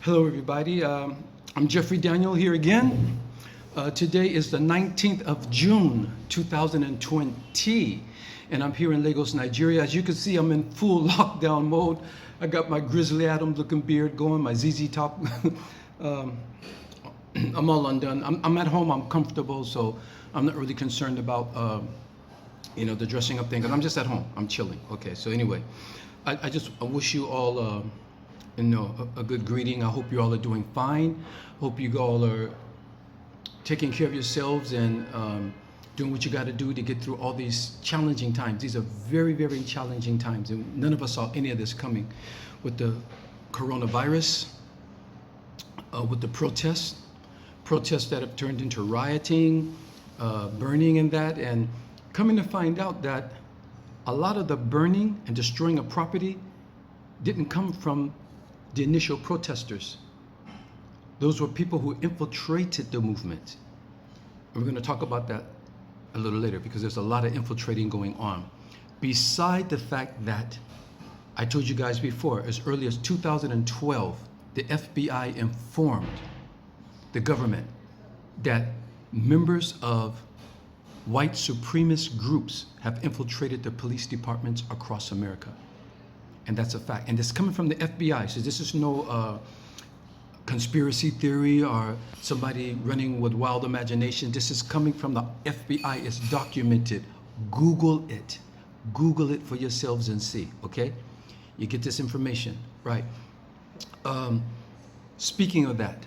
Hello, everybody. I'm Jeffrey Daniel here again. Today is the 19th of June, 2020, and I'm here in Lagos, Nigeria. As you can see, I'm in full lockdown mode. I got my Grizzly Adams looking beard going, my ZZ top. I'm all undone. I'm at home, I'm comfortable, so I'm not really concerned about the dressing up thing, because I'm just at home, I'm chilling. Okay, so anyway, I wish you all a good greeting. I hope you all are doing fine. Hope you all are taking care of yourselves and doing what you got to do to get through all these challenging times. These are very, very challenging times, and none of us saw any of this coming with the coronavirus, with the protests that have turned into rioting, burning and that, and coming to find out that a lot of the burning and destroying of property didn't come from the initial protesters. Those were people who infiltrated the movement. And we're going to talk about that a little later, because there's a lot of infiltrating going on. Beside the fact that I told you guys before, as early as 2012, the FBI informed the government that members of white supremacist groups have infiltrated the police departments across America. And that's a fact. And it's coming from the FBI. So this is no conspiracy theory or somebody running with wild imagination. This is coming from the FBI. It's documented. Google it. Google it for yourselves and see, okay? You get this information, right? Speaking of that,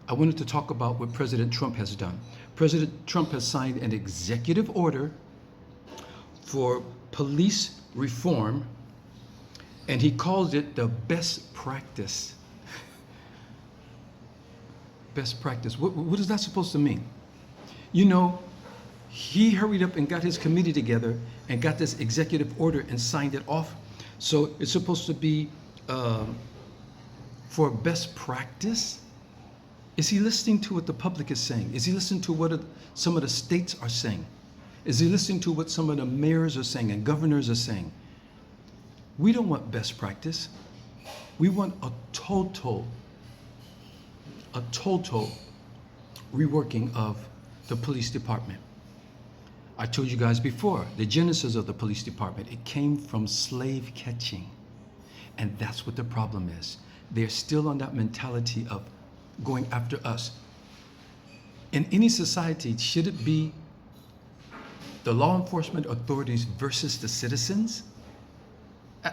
I wanted to talk about what President Trump has done. President Trump has signed an executive order for police reform, and he calls it the best practice. Best practice. What is that supposed to mean? You know, he hurried up and got his committee together and got this executive order and signed it off. So it's supposed to be for best practice. Is he listening to what the public is saying? Is he listening to what some of the states are saying? Is he listening to what some of the mayors are saying and governors are saying? We don't want best practice. We want a total reworking of the police department. I told you guys before, the genesis of the police department, it came from slave catching. And that's what the problem is. They're still on that mentality of going after us. In any society, should it be the law enforcement authorities versus the citizens?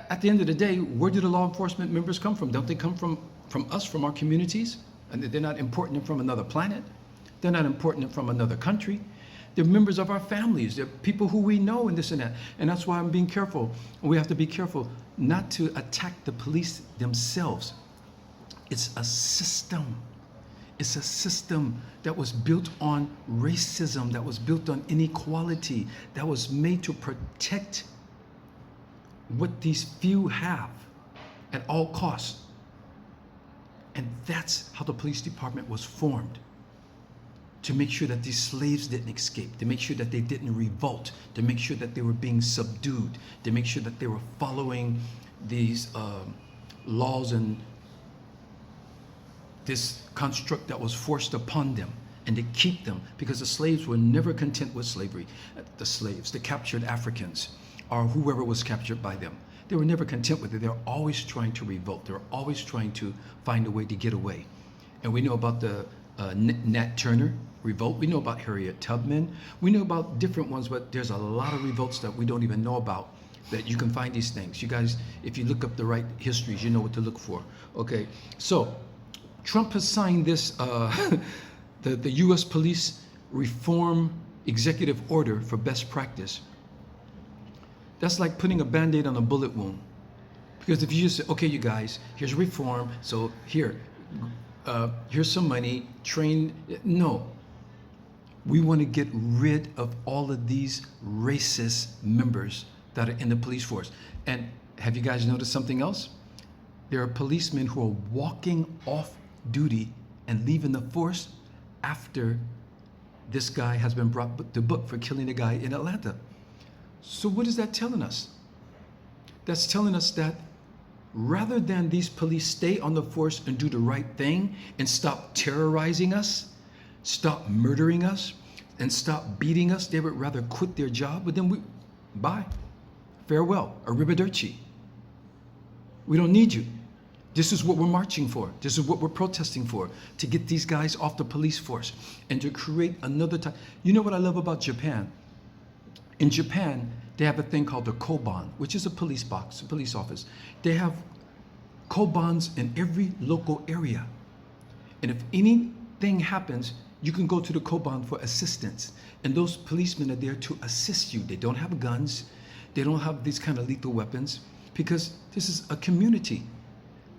At the end of the day, where do the law enforcement members come from? Don't they come from us, from our communities? And they're not importing from another planet. They're not importing from another country. They're members of our families. They're people who we know and this and that. And that's why I'm being careful. We have to be careful not to attack the police themselves. It's a system. It's a system that was built on racism, that was built on inequality, that was made to protect what these few have at all costs. And that's how the police department was formed, to make sure that these slaves didn't escape, to make sure that they didn't revolt, to make sure that they were being subdued, to make sure that they were following these laws and this construct that was forced upon them, and to keep them, because the slaves were never content with slavery. The captured Africans, or whoever was captured by them, they were never content with it. They were always trying to revolt. They were always trying to find a way to get away. And we know about the Nat Turner revolt. We know about Harriet Tubman. We know about different ones, but there's a lot of revolts that we don't even know about, that you can find these things. You guys, if you look up the right histories, you know what to look for. Okay, so Trump has signed this, the U.S. Police Reform Executive Order for best practice. That's like putting a Band-Aid on a bullet wound. Because if you just say, okay, you guys, here's reform, so here's some money, train. No. We want to get rid of all of these racist members that are in the police force. And have you guys noticed something else? There are policemen who are walking off duty and leaving the force after this guy has been brought to book for killing a guy in Atlanta. So what is that telling us? That's telling us that rather than these police stay on the force and do the right thing and stop terrorizing us, stop murdering us, and stop beating us, they would rather quit their job. But then bye, farewell, arrivederci. We don't need you. This is what we're marching for. This is what we're protesting for, to get these guys off the police force and to create another type. You know what I love about Japan? In Japan, they have a thing called the koban, which is a police box, a police office. They have kobans in every local area. And if anything happens, you can go to the koban for assistance. And those policemen are there to assist you. They don't have guns. They don't have these kind of lethal weapons, because this is a community.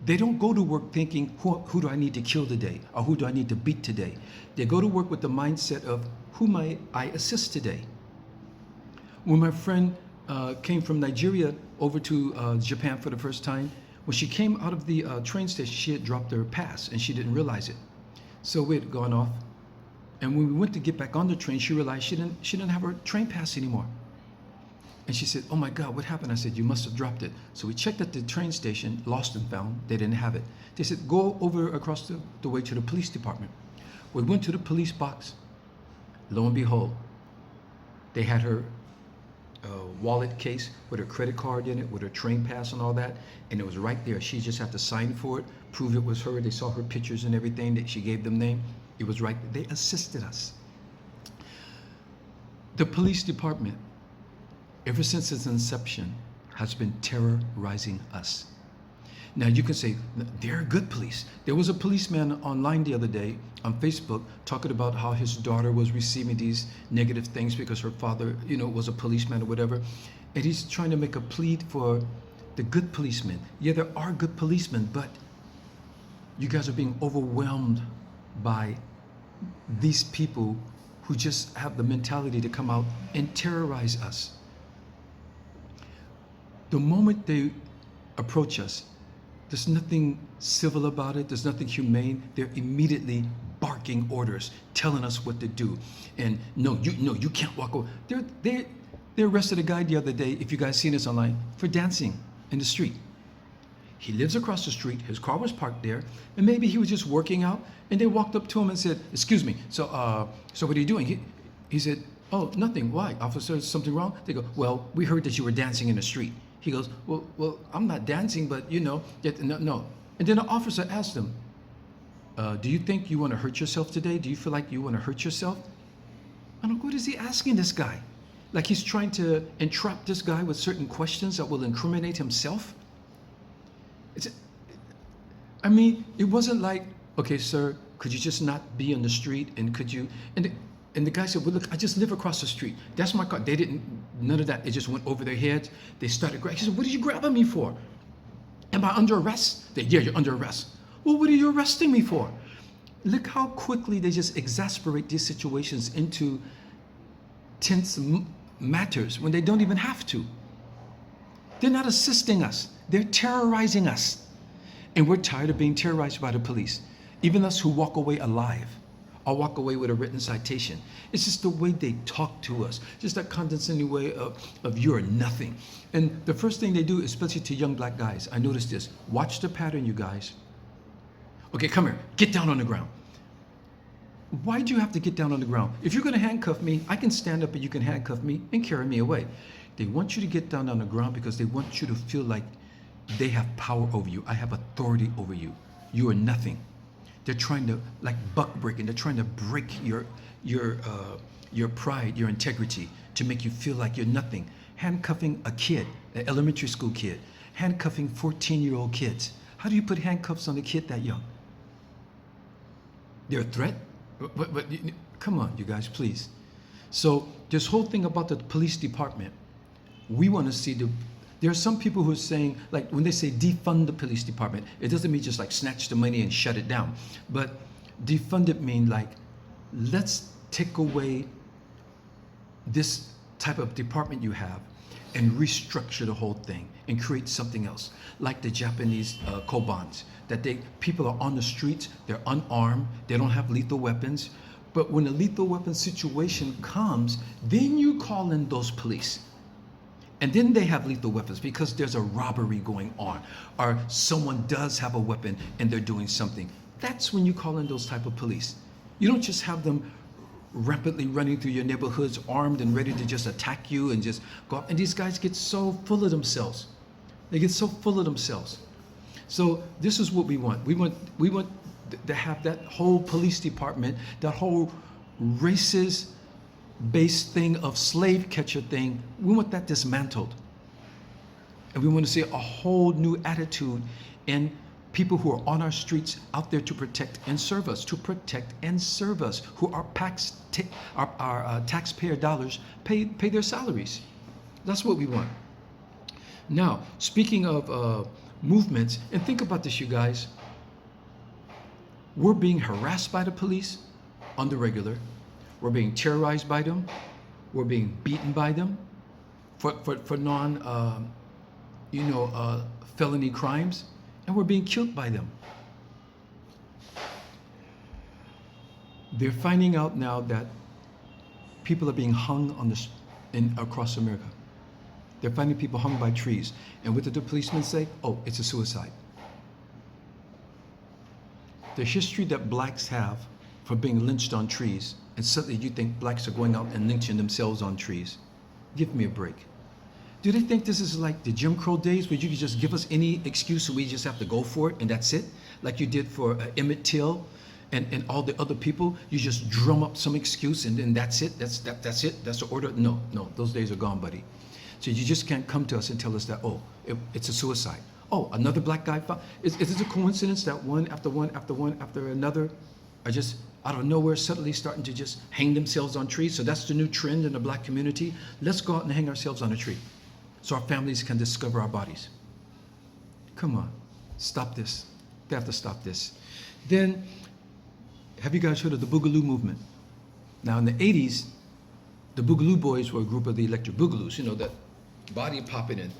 They don't go to work thinking, who do I need to kill today? Or who do I need to beat today? They go to work with the mindset of, who might I assist today? When my friend came from Nigeria over to Japan for the first time, when she came out of the train station, she had dropped her pass and she didn't realize it. So we had gone off. And when we went to get back on the train, she realized she didn't have her train pass anymore. And she said, oh my God, what happened? I said, you must have dropped it. So we checked at the train station, lost and found. They didn't have it. They said, go over across the way to the police department. We went to the police box. Lo and behold, they had her wallet case with her credit card in it, with her train pass and all that. And it was right there. She just had to sign for it, prove it was her. They saw her pictures and everything, that she gave them name. It was right there. They assisted us. The police department, ever since its inception, has been terrorizing us. Now you can say, they're good police. There was a policeman online the other day on Facebook talking about how his daughter was receiving these negative things because her father, was a policeman or whatever. And he's trying to make a plea for the good policemen. Yeah, there are good policemen, but you guys are being overwhelmed by these people who just have the mentality to come out and terrorize us. The moment they approach us, there's nothing civil about it. There's nothing humane. They're immediately barking orders, telling us what to do. And no, you can't walk over. They arrested a guy the other day, if you guys seen this online, for dancing in the street. He lives across the street. His car was parked there, and maybe he was just working out. And they walked up to him and said, "Excuse me. So what are you doing?" He said, "Oh, nothing. Why, officer? Is something wrong?" They go, "Well, we heard that you were dancing in the street." He goes, well, I'm not dancing, but no. And then the officer asked him, do you think you want to hurt yourself today? Do you feel like you want to hurt yourself? I'm like, what is he asking this guy? Like he's trying to entrap this guy with certain questions that will incriminate himself? It wasn't like, okay, sir, could you just not be on the street, and could you, and the guy said, well, look, I just live across the street. That's my car. They didn't, none of that. It just went over their heads. They started grabbing. He said, what are you grabbing me for? Am I under arrest? Yeah, you're under arrest. Well, what are you arresting me for? Look how quickly they just exasperate these situations into tense matters when they don't even have to. They're not assisting us. They're terrorizing us. And we're tired of being terrorized by the police. Even us who walk away alive. I'll walk away with a written citation. It's just the way they talk to us. Just that condescending way of you're nothing. And the first thing they do, especially to young black guys, I noticed this. Watch the pattern, you guys. Okay, come here. Get down on the ground. Why do you have to get down on the ground? If you're going to handcuff me, I can stand up and you can handcuff me and carry me away. They want you to get down on the ground because they want you to feel like they have power over you. I have authority over you. You are nothing. They're trying to, like buck breaking, they're trying to break your pride, your integrity, to make you feel like you're nothing. Handcuffing a kid, an elementary school kid, handcuffing 14-year-old kids. How do you put handcuffs on a kid that young? They're a threat? But come on, you guys, please. So this whole thing about the police department, we want to see there are some people who are saying, like when they say defund the police department, it doesn't mean just like snatch the money and shut it down. But defund it mean like, let's take away this type of department you have and restructure the whole thing and create something else. Like the Japanese kobans, that people are on the streets, they're unarmed, they don't have lethal weapons. But when a lethal weapon situation comes, then you call in those police. And then they have lethal weapons because there's a robbery going on, or someone does have a weapon and they're doing something. That's when you call in those type of police. You don't just have them rapidly running through your neighborhoods armed and ready to just attack you and just go up. And these guys get so full of themselves. They get so full of themselves. So this is what we want. We want to have that whole police department, that whole racist based thing of slave catcher thing. We want that dismantled. And we want to see a whole new attitude in people who are on our streets out there to protect and serve us, who are taxpayer dollars pay their salaries. That's what we want. Now, speaking of movements, and think about this, you guys. We're being harassed by the police on the regular. We're being terrorized by them. We're being beaten by them for non, felony crimes, and we're being killed by them. They're finding out now that people are being hung across America. They're finding people hung by trees. And what did the policemen say? Oh, it's a suicide. The history that blacks have for being lynched on trees, and suddenly you think blacks are going out and lynching themselves on trees. Give me a break. Do they think this is like the Jim Crow days where you can just give us any excuse and we just have to go for it and that's it? Like you did for Emmett Till and all the other people, you just drum up some excuse and then that's it? That's it? That's the order? No, those days are gone, buddy. So you just can't come to us and tell us that, it's a suicide. Oh, another black guy found. Is it a coincidence that one after another are just out of nowhere suddenly starting to just hang themselves on trees? So that's the new trend in the black community. Let's go out and hang ourselves on a tree so our families can discover our bodies. Come on, stop this. They have to stop this. Then, have you guys heard of the Boogaloo movement? Now in the 80s, the Boogaloo Boys were a group of the Electric Boogaloos, that body popping in,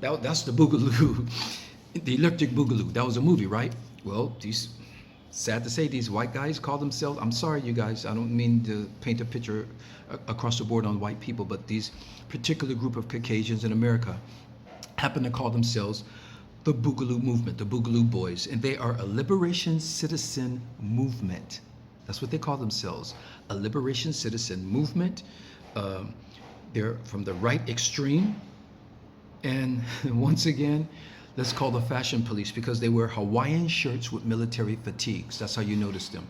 that's the Boogaloo, the Electric Boogaloo. That was a movie, right? Well, sad to say, these white guys call themselves, I'm sorry you guys, I don't mean to paint a picture across the board on white people, but these particular group of Caucasians in America happen to call themselves the Boogaloo movement, the Boogaloo Boys, and they are a liberation citizen movement. That's what they call themselves, a liberation citizen movement. They're from the right extreme, and once again, let's call the fashion police because they wear Hawaiian shirts with military fatigues. That's how you notice them.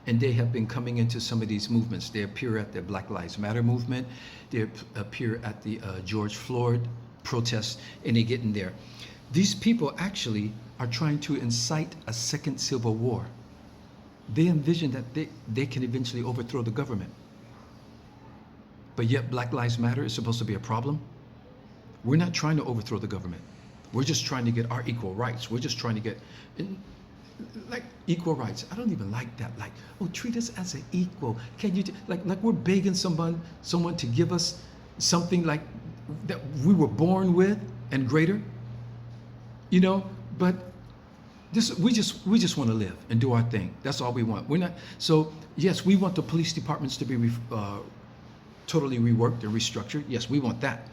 And they have been coming into some of these movements. They appear at the Black Lives Matter movement. They appear at the George Floyd protests, and they get in there. These people actually are trying to incite a second civil war. They envision that they can eventually overthrow the government. But yet Black Lives Matter is supposed to be a problem. We're not trying to overthrow the government. We're just trying to get our equal rights. We're just trying to get equal rights. I don't even like that. Treat us as an equal. Can you like we're begging someone to give us something like that we were born with and greater? But we just want to live and do our thing. That's all we want. We're not. So yes, we want the police departments to be totally reworked and restructured. Yes, we want that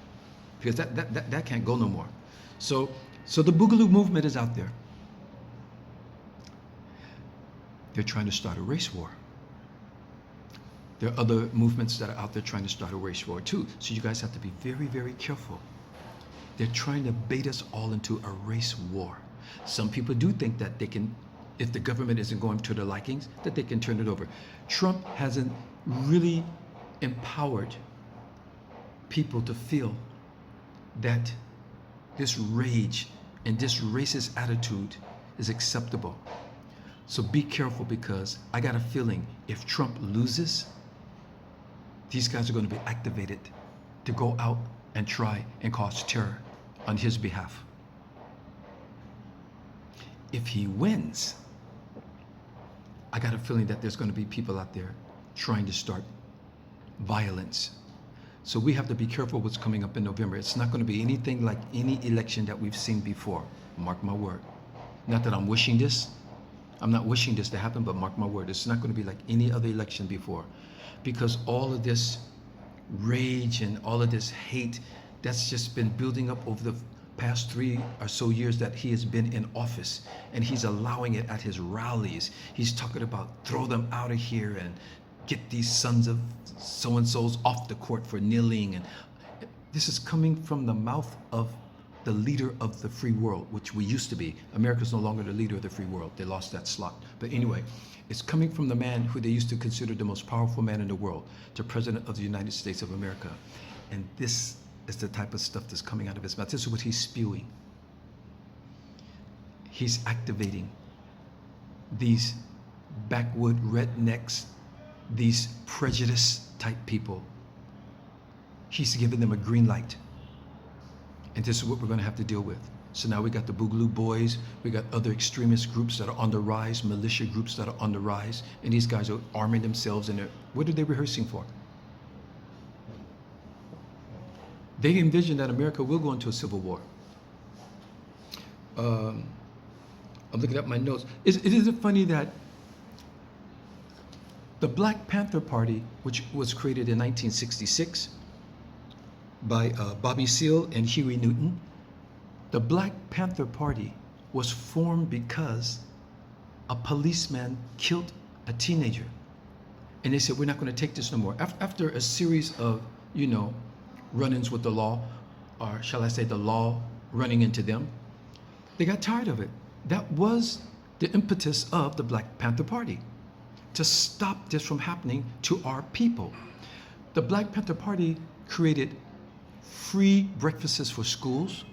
because that can't go no more. So the Boogaloo movement is out there. They're trying to start a race war. There are other movements that are out there trying to start a race war too. So you guys have to be very, very careful. They're trying to bait us all into a race war. Some people do think that they can, if the government isn't going to their likings, that they can turn it over. Trump hasn't really empowered people to feel that this rage and this racist attitude is acceptable. So be careful because I got a feeling if Trump loses, these guys are going to be activated to go out and try and cause terror on his behalf. If he wins, I got a feeling that there's going to be people out there trying to start violence. So we have to be careful what's coming up in November. It's not going to be anything like any election that we've seen before. Mark my word. Not that I'm wishing this. I'm not wishing this to happen, but mark my word. It's not going to be like any other election before. Because all of this rage and all of this hate that's just been building up over the past 3 or so years that he has been in office, and he's allowing it at his rallies. He's talking about throw them out of here and get these sons of so-and-sos off the court for kneeling. And this is coming from the mouth of the leader of the free world, which we used to be. America's no longer the leader of the free world. They lost that slot. But anyway, it's coming from the man who they used to consider the most powerful man in the world, the President of the United States of America. And this is the type of stuff that's coming out of his mouth. This is what he's spewing. He's activating these backwood rednecks, these prejudice type people. He's giving them a green light. And this is what we're going to have to deal with. So now we got the Boogaloo Boys, we got other extremist groups that are on the rise, militia groups that are on the rise, and these guys are arming themselves, and what are they rehearsing for? They envision that America will go into a civil war. I'm looking at my notes. Isn't it funny that the Black Panther Party, which was created in 1966 by Bobby Seale and Huey Newton, the Black Panther Party was formed because a policeman killed a teenager. And they said, we're not going to take this no more. After a series of, run-ins with the law, or shall I say the law running into them, they got tired of it. That was the impetus of the Black Panther Party, to stop this from happening to our people. The Black Panther Party created free breakfasts for schools.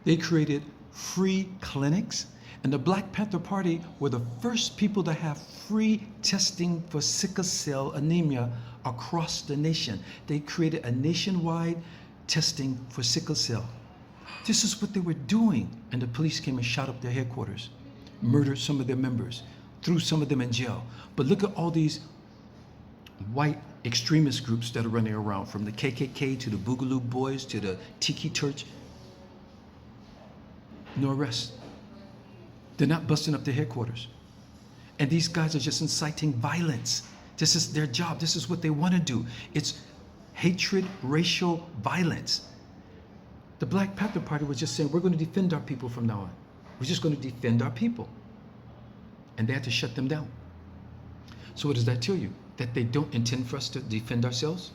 They created free clinics. And the Black Panther Party were the first people to have free testing for sickle cell anemia across the nation. They created a nationwide testing for sickle cell. This is what they were doing. And the police came and shot up their headquarters, murdered some of their members, threw some of them in jail. But look at all these white extremist groups that are running around, from the KKK to the Boogaloo Boys to the Tiki Church. No arrest. They're not busting up their headquarters. And these guys are just inciting violence. This is their job. This is what they want to do. It's hatred, racial violence. The Black Panther Party was just saying, we're going to defend our people from now on. We're just going to defend our people. And they had to shut them down. So what does that tell you? That they don't intend for us to defend ourselves?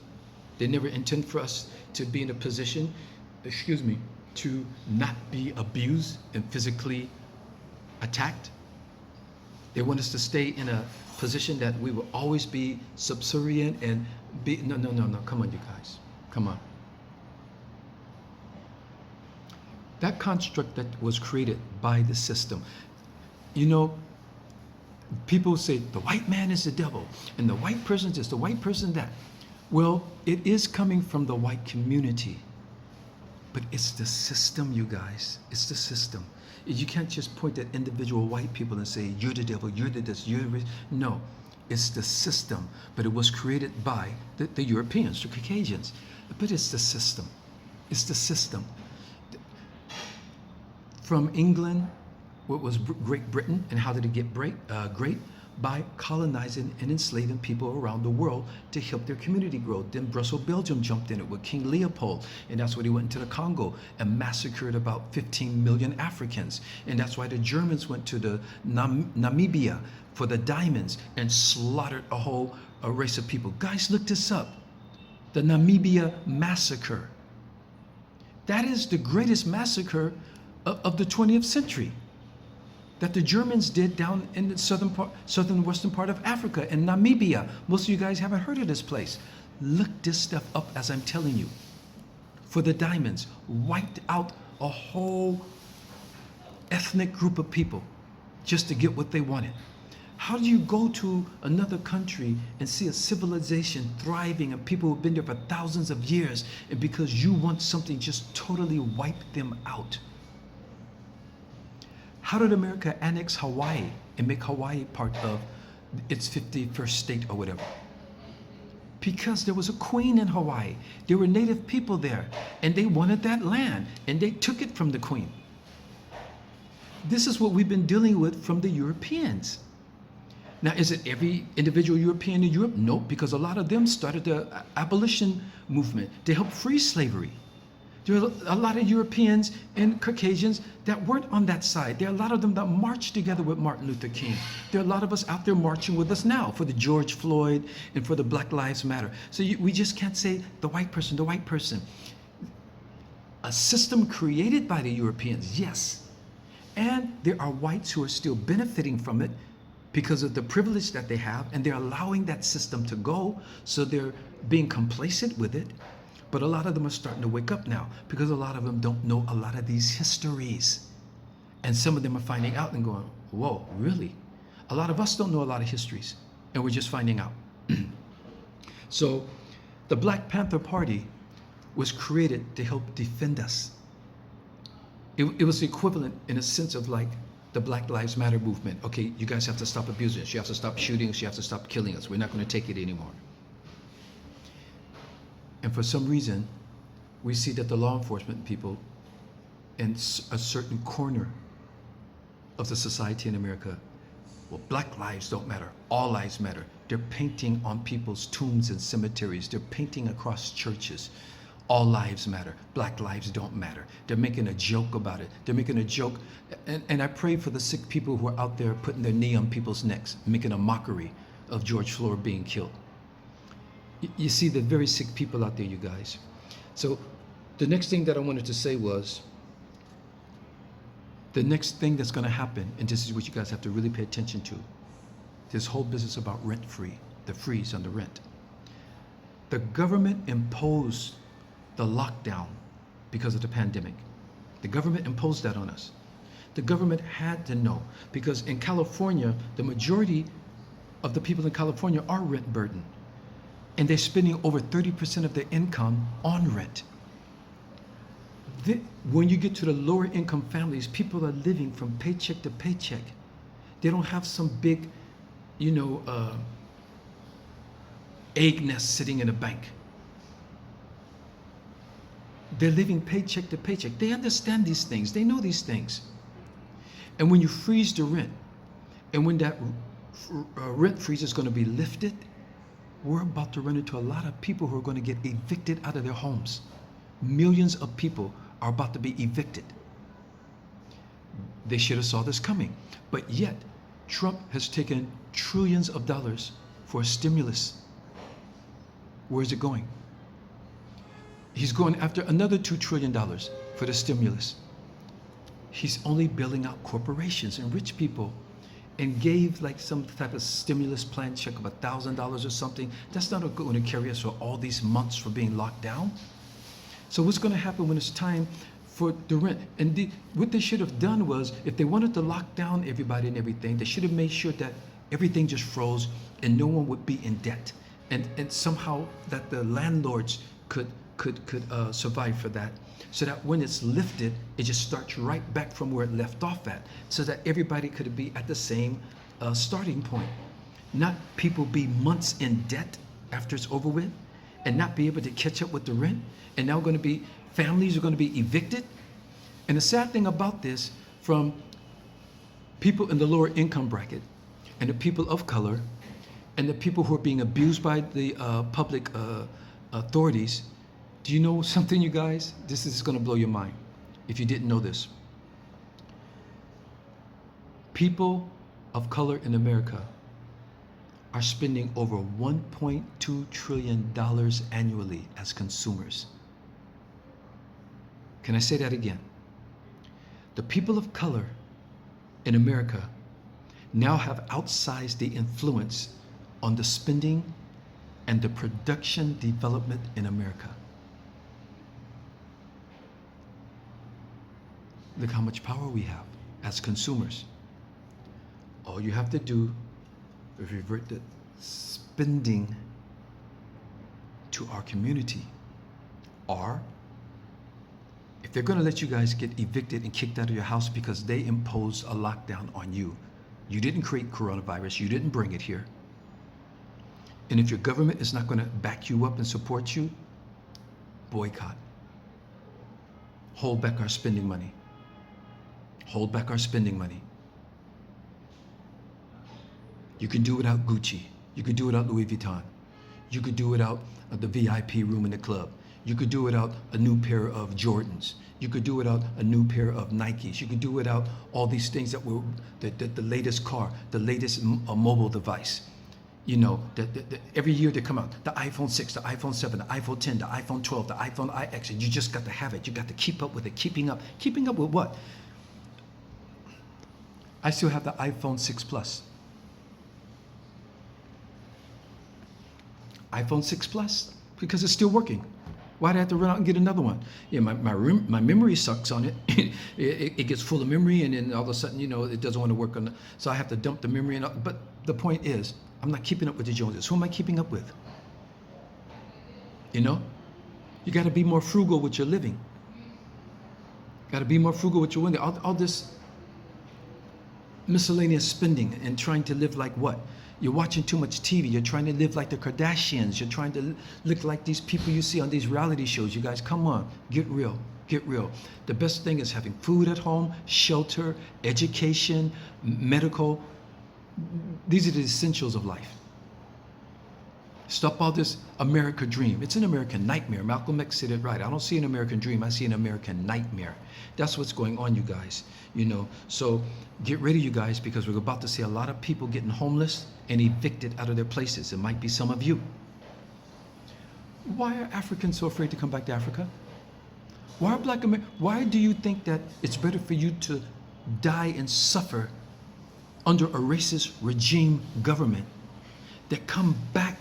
They never intend for us to be in a position, to not be abused and physically attacked? They want us to stay in a position that we will always be subservient and be, no, come on, you guys, come on. That construct that was created by the system, people say the white man is the devil and the white person is the white person that. Well, it is coming from the white community, but it's the system, you guys. It's the system. You can't just point at individual white people and say, you're the devil, you're the this, you're the... No, it's the system. But it was created by the Europeans, the Caucasians. But it's the system. It's the system. From England, what was Great Britain, and how did it get great? By colonizing and enslaving people around the world to help their community grow. Then Brussels, Belgium jumped in it with King Leopold, and that's why they went into the Congo and massacred about 15 million Africans. And that's why the Germans went to the Namibia for the diamonds and slaughtered a whole race of people. Guys, look this up. The Namibia massacre. That is the greatest massacre of the 20th century that the Germans did down in the southern western part of Africa, in Namibia. Most of you guys haven't heard of this place. Look this stuff up as I'm telling you. For the diamonds, wiped out a whole ethnic group of people just to get what they wanted. How do you go to another country and see a civilization thriving and people who've been there for thousands of years, and because you want something, just totally wipe them out? How did America annex Hawaii and make Hawaii part of its 51st state or whatever? Because there was a queen in Hawaii. There were native people there, and they wanted that land, and they took it from the queen. This is what we've been dealing with from the Europeans. Now, is it every individual European in Europe? Nope, because a lot of them started the abolition movement to help free slavery. There are a lot of Europeans and Caucasians that weren't on that side. There are a lot of them that marched together with Martin Luther King. There are a lot of us out there marching with us now for the George Floyd and for the Black Lives Matter. So we just can't say the white person, the white person. A system created by the Europeans, yes. And there are whites who are still benefiting from it because of the privilege that they have, and they're allowing that system to go, so they're being complacent with it. But a lot of them are starting to wake up now because a lot of them don't know a lot of these histories. And some of them are finding out and going, whoa, really? A lot of us don't know a lot of histories, and we're just finding out. So the Black Panther Party was created to help defend us. It was equivalent in a sense of like the Black Lives Matter movement. Okay, you guys have to stop abusing us. You have to stop shooting us. You have to stop killing us. We're not going to take it anymore. And for some reason, we see that the law enforcement people in a certain corner of the society in America, well, black lives don't matter. All lives matter. They're painting on people's tombs and cemeteries. They're painting across churches. All lives matter. Black lives don't matter. They're making a joke about it. They're making a joke. And I pray for the sick people who are out there putting their knee on people's necks, making a mockery of George Floyd being killed. You see the very sick people out there, you guys. So the next thing that I wanted to say was, the next thing that's going to happen, and this is what you guys have to really pay attention to, this whole business about rent-free, the freeze on the rent. The government imposed the lockdown because of the pandemic. The government imposed that on us. The government had to know, because in California, the majority of the people in California are rent burdened, and they're spending over 30% of their income on rent. When you get to the lower income families, people are living from paycheck to paycheck. They don't have some big, egg nest sitting in a bank. They're living paycheck to paycheck. They understand these things. They know these things. And when you freeze the rent, and when that rent freeze is going to be lifted, we're about to run into a lot of people who are going to get evicted out of their homes. Millions of people are about to be evicted. They should have saw this coming. But yet, Trump has taken trillions of dollars for a stimulus. Where is it going? He's going after another $2 trillion for the stimulus. He's only bailing out corporations and rich people, and gave like some type of stimulus plan check of $1,000 or something. That's not going to carry us for all these months for being locked down. So what's going to happen when it's time for the rent? And what they should have done was, if they wanted to lock down everybody and everything, they should have made sure that everything just froze and no one would be in debt. And somehow that the landlords could survive for that, so that when it's lifted, it just starts right back from where it left off at, so that everybody could be at the same starting point. Not people be months in debt after it's over with, and not be able to catch up with the rent, and now families are going to be evicted. And the sad thing about this, from people in the lower income bracket, and the people of color, and the people who are being abused by the public authorities. Do you know something, you guys? This is going to blow your mind if you didn't know this. People of color in America are spending over $1.2 trillion annually as consumers. Can I say that again? The people of color in America now have outsized the influence on the spending and the production development in America. Look how much power we have as consumers. All you have to do is revert the spending to our community. Or, if they're going to let you guys get evicted and kicked out of your house because they imposed a lockdown on you, you didn't create coronavirus, you didn't bring it here. And if your government is not going to back you up and support you, boycott. Hold back our spending money. Hold back our spending money. You can do without Gucci. You can do without Louis Vuitton. You could do without the VIP room in the club. You could do without a new pair of Jordans. You could do without a new pair of Nikes. You could do without all these things that were the latest car, the latest mobile device. You know, every year they come out, the iPhone 6, the iPhone 7, the iPhone 10, the iPhone 12, the iPhone IX, and you just got to have it. You got to keep up with it. Keeping up with what? I still have the iPhone 6 Plus. iPhone 6 Plus, because it's still working. Why'd I have to run out and get another one? Yeah, my memory sucks on it. it gets full of memory, and then all of a sudden, you know, it doesn't want to work on. So I have to dump the memory. But the point is, I'm not keeping up with the Joneses. Who am I keeping up with? You know, you got to be more frugal with your living. Got to be more frugal with your living. All this miscellaneous spending and trying to live like what? You're watching too much TV. You're trying to live like the Kardashians. You're trying to look like these people you see on these reality shows. You guys, come on, get real, get real. The best thing is having food at home, shelter, education, medical. These are the essentials of life. Stop all this American dream. It's an American nightmare. Malcolm X said it right. I don't see an American dream. I see an American nightmare. That's what's going on, you guys. You know, so get ready, you guys, because we're about to see a lot of people getting homeless and evicted out of their places. It might be some of you. Why are Africans so afraid to come back to Africa? Why are Black Americans? Why do you think that it's better for you to die and suffer under a racist regime government that come back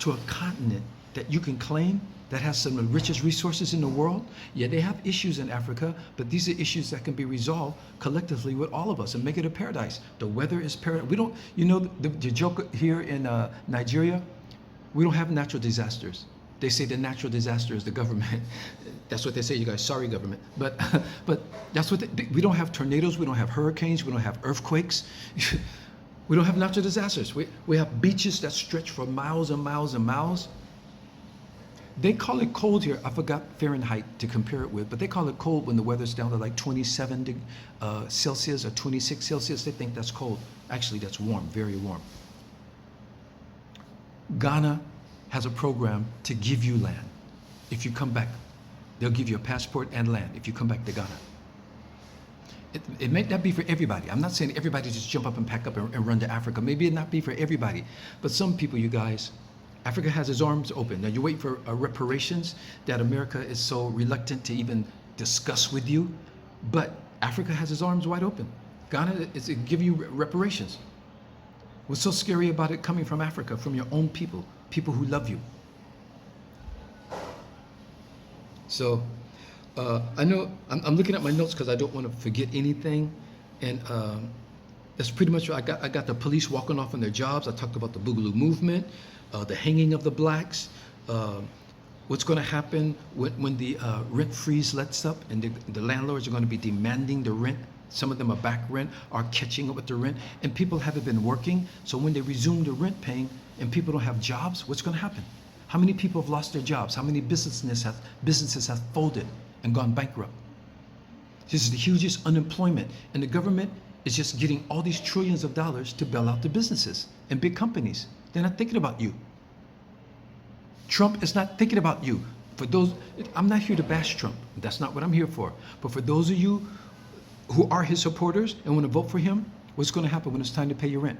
to a continent that you can claim that has some of the richest resources in the world? Yeah, they have issues in Africa, but these are issues that can be resolved collectively with all of us and make it a paradise. The weather is paradise. We don't, you know, the joke here in Nigeria, we don't have natural disasters. They say the natural disaster is the government. That's what they say, you guys. Sorry, government. But that's what we don't have tornadoes. We don't have hurricanes. We don't have earthquakes. We don't have natural disasters. We have beaches that stretch for miles and miles and miles. They call it cold here. I forgot Fahrenheit to compare it with, but they call it cold when the weather's down to like 27 Celsius or 26 Celsius. They think that's cold. Actually, that's warm, very warm. Ghana has a program to give you land. If you come back, they'll give you a passport and land if you come back to Ghana. It may not be for everybody. I'm not saying everybody just jump up and pack up and run to Africa. Maybe it not be for everybody. But some people, you guys, Africa has its arms open. Now you wait for reparations that America is so reluctant to even discuss with you. But Africa has its arms wide open. Ghana is giving you reparations. What's so scary about it coming from Africa, from your own people, people who love you? So I know I'm looking at my notes because I don't want to forget anything, and that's pretty much what I got the police walking off on their jobs. I talked about the Boogaloo movement, the hanging of the blacks, what's going to happen when the rent freeze lets up and the landlords are going to be demanding the rent. Some of them are back rent, are catching up with the rent, and people haven't been working. So when they resume the rent paying and people don't have jobs, what's going to happen? How many people have lost their jobs? How many businesses have folded and gone bankrupt? This is the hugest unemployment, and the government is just getting all these trillions of dollars to bail out the businesses and big companies. They're not thinking about you. Trump is not thinking about you. For those, I'm not here to bash Trump. That's not what I'm here for. But for those of you who are his supporters and want to vote for him, what's going to happen when it's time to pay your rent?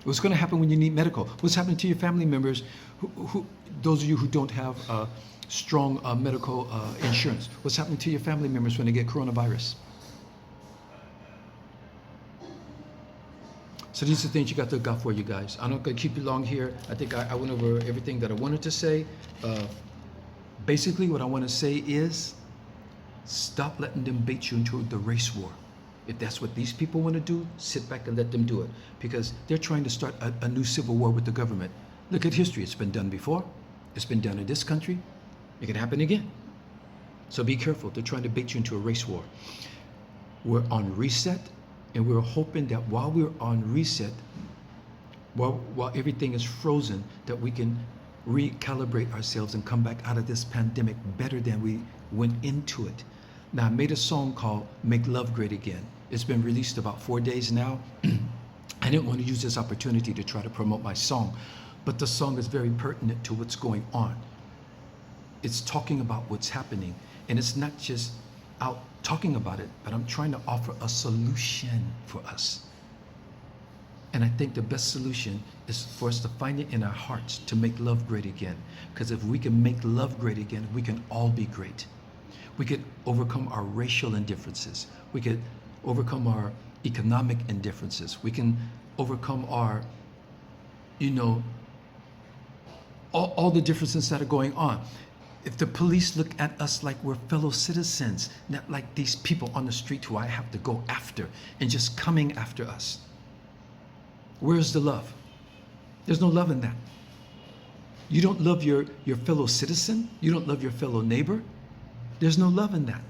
What's going to happen when you need medical? What's happening to your family members, those of you who don't have strong medical insurance? What's happening to your family members when they get coronavirus? So these are the things you got to look out for, you guys. I'm not going to keep you long here. I think I went over everything that I wanted to say. Basically, what I want to say is stop letting them bait you into the race war. If that's what these people want to do, sit back and let them do it, because they're trying to start a new civil war with the government. Look at history. It's been done before. It's been done in this country. It can happen again. So be careful. They're trying to bait you into a race war. We're on reset, and we're hoping that while we're on reset, while everything is frozen, that we can recalibrate ourselves and come back out of this pandemic better than we went into it. Now, I made a song called Make Love Great Again. It's been released about 4 days now. I didn't want to use this opportunity to try to promote my song, but the song is very pertinent to what's going on. It's talking about what's happening, and it's not just out talking about it, but I'm trying to offer a solution for us. And I think the best solution is for us to find it in our hearts to make love great again. Because if we can make love great again, we can all be great. We could overcome our racial indifferences. We could overcome our economic indifferences. We can overcome our, all the differences that are going on. If the police look at us like we're fellow citizens, not like these people on the street who I have to go after and just coming after us. Where's the love? There's no love in that. You don't love your fellow citizen. You don't love your fellow neighbor. There's no love in that.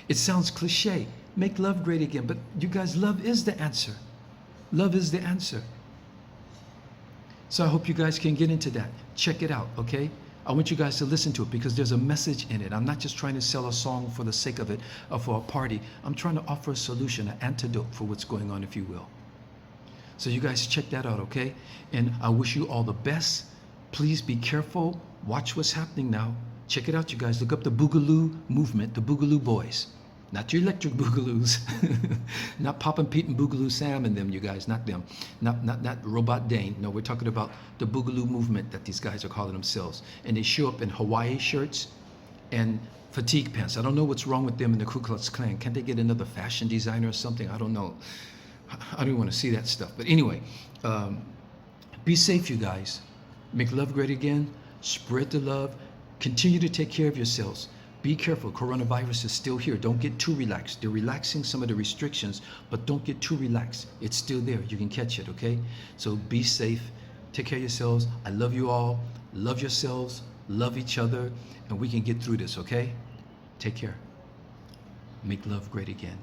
It sounds cliche. Make love great again. But you guys, love is the answer. Love is the answer. So I hope you guys can get into that. Check it out, okay? I want you guys to listen to it because there's a message in it. I'm not just trying to sell a song for the sake of it or for a party. I'm trying to offer a solution, an antidote for what's going on, if you will. So you guys check that out, okay? And I wish you all the best. Please be careful. Watch what's happening now. Check it out, you guys. Look up the Boogaloo movement, the Boogaloo Boys. Not your electric Boogaloos. Not Poppin' Pete and Boogaloo Sam and them, you guys. Not them. Not Robot Dane. No, we're talking about the Boogaloo movement that these guys are calling themselves. And they show up in Hawaii shirts and fatigue pants. I don't know what's wrong with them in the Ku Klux Klan. Can't they get another fashion designer or something? I don't know. I don't even want to see that stuff. But anyway, be safe, you guys. Make love great again. Spread the love. Continue to take care of yourselves. Be careful. Coronavirus is still here. Don't get too relaxed. They're relaxing some of the restrictions, but don't get too relaxed. It's still there. You can catch it, okay? So be safe. Take care of yourselves. I love you all. Love yourselves. Love each other. And we can get through this, okay? Take care. Make love great again.